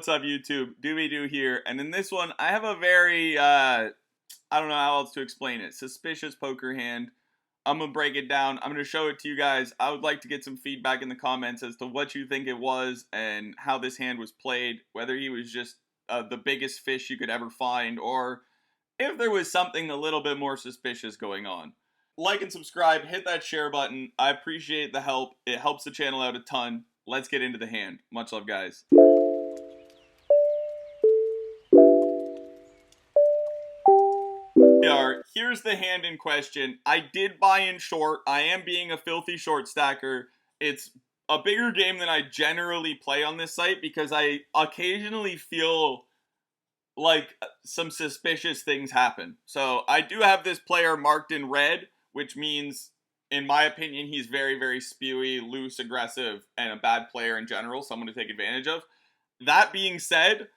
What's up, YouTube? Doobby here, and in this one, I have a very, I don't know how else to explain it, suspicious poker hand. I'm gonna break it down. I'm gonna show it to you guys. I would like to get some feedback in the comments as to what you think it was and how this hand was played, whether he was just the biggest fish you could ever find, or if there was something a little bit more suspicious going on. Like and subscribe, hit that share button. I appreciate the help. It helps the channel out a ton. Let's get into the hand. Much love, guys. Here's the hand in question. I did buy in short. I am being a filthy short stacker. It's a bigger game than I generally play on this site because I occasionally feel like some suspicious things happen. So I do have this player marked in red, which means, in my opinion, he's very, very spewy, loose, aggressive, and a bad player in general, someone to take advantage of. That being said,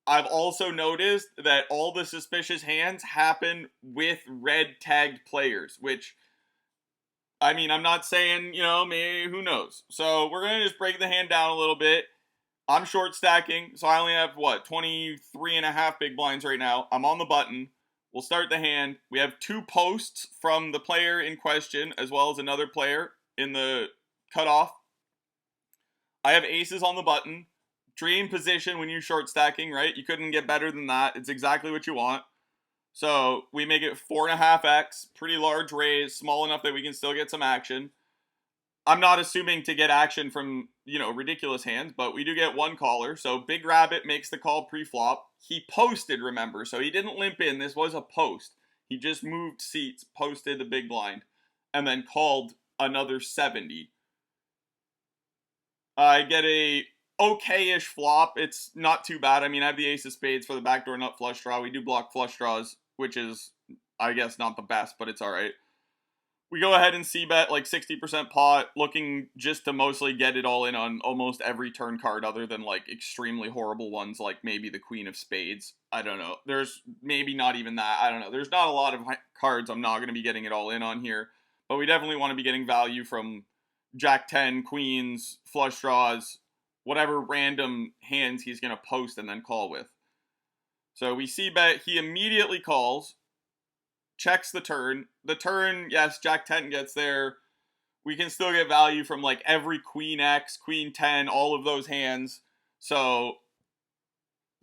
I've also noticed that all the suspicious hands happen with red tagged players, which, I mean, I'm not saying, maybe, who knows. So we're going to just break the hand down a little bit. I'm short stacking, so I only have, 23 and a half big blinds right now. I'm on the button. We'll start the hand. We have two posts from the player in question, as well as another player in the cutoff. I have aces on the button. Dream position when you're short stacking, right? You couldn't get better than that. It's exactly what you want. So we make it 4.5x, pretty large raise, small enough that we can still get some action. I'm not assuming to get action from, ridiculous hands, but we do get one caller. So Big Rabbit makes the call pre-flop. He posted, remember, so he didn't limp in. This was a post. He just moved seats, posted the big blind, and then called another 70. I get a okay-ish flop. It's not too bad. I mean, I have the ace of spades for the backdoor nut flush draw. We do block flush draws, which is, I guess, not the best, but it's all right. We go ahead and c-bet like 60% pot, looking just to mostly get it all in on almost every turn card other than like extremely horrible ones like maybe the queen of spades. I don't know. There's maybe not even that. I don't know. There's not a lot of cards I'm not going to be getting it all in on here, but we definitely want to be getting value from Jack 10, queens, flush draws, whatever random hands he's going to post and then call with. So we c-bet. He immediately calls. Checks the turn. The turn, yes, Jack 10 gets there. We can still get value from like every Queen X, Queen 10, all of those hands. So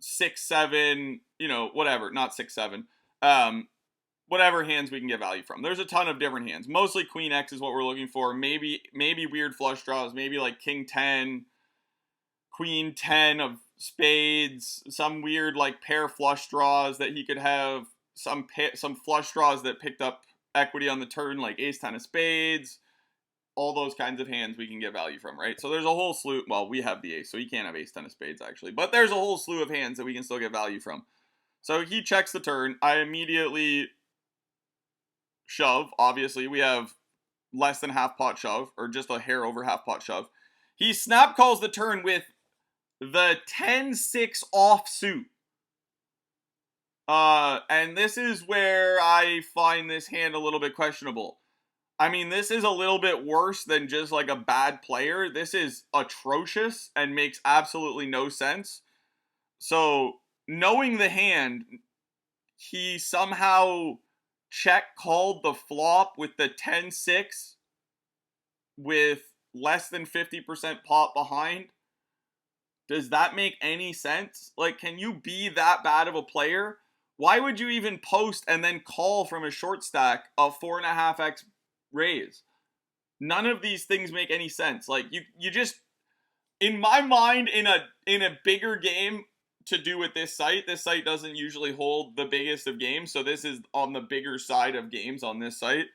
6, 7, whatever. Not 6, 7. Whatever hands we can get value from. There's a ton of different hands. Mostly Queen X is what we're looking for. Maybe weird flush draws. Maybe like King 10, Queen 10 of spades. Some weird like pair flush draws that he could have. Some flush draws that picked up equity on the turn, like ace 10 of spades, all those kinds of hands we can get value from, right? So there's a whole slew. Well, we have the ace, so he can't have ace 10 of spades, actually. But there's a whole slew of hands that we can still get value from. So he checks the turn. I immediately shove. Obviously, we have less than half pot shove, or just a hair over half pot shove. He snap calls the turn with the 10-6 offsuit. And this is where I find this hand a little bit questionable. I mean, this is a little bit worse than just like a bad player. This is atrocious and makes absolutely no sense. So, knowing the hand, he somehow check called the flop with the 10-6 with less than 50% pot behind. Does that make any sense? Like, can you be that bad of a player? Why would you even post and then call from a short stack a 4.5x raise? None of these things make any sense. Like, you just, in my mind, in a bigger game to do with this site doesn't usually hold the biggest of games, so this is on the bigger side of games on this site.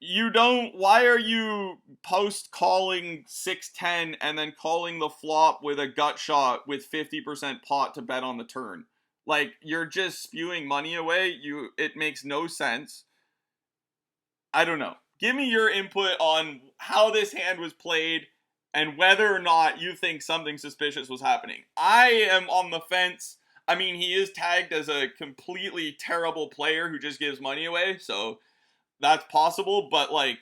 Why are you post calling 6-10 and then calling the flop with a gut shot with 50% pot to bet on the turn? Like, you're just spewing money away. It makes no sense. I don't know. Give me your input on how this hand was played and whether or not you think something suspicious was happening. I am on the fence. I mean, he is tagged as a completely terrible player who just gives money away, so that's possible, but like,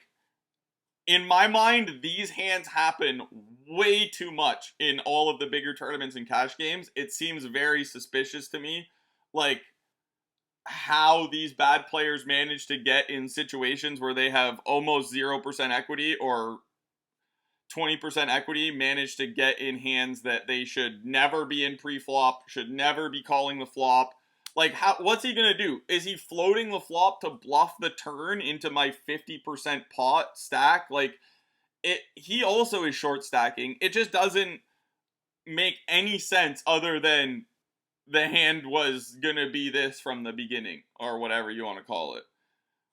in my mind, these hands happen way too much in all of the bigger tournaments and cash games. It seems very suspicious to me, like, how these bad players manage to get in situations where they have almost 0% equity or 20% equity, manage to get in hands that they should never be in pre-flop, should never be calling the flop. Like, what's he gonna do? Is he floating the flop to bluff the turn into my 50% pot stack? Like, he also is short stacking. It just doesn't make any sense other than the hand was gonna be this from the beginning, or whatever you want to call it.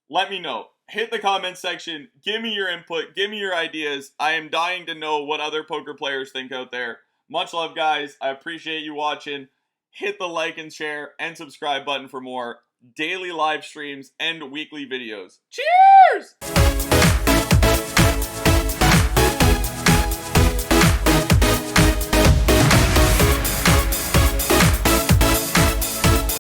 Let me know. Hit the comment section. Give me your input. Give me your ideas. I am dying to know what other poker players think out there. Much love, guys. I appreciate you watching. Hit the like and share and subscribe button for more daily live streams and weekly videos. Cheers!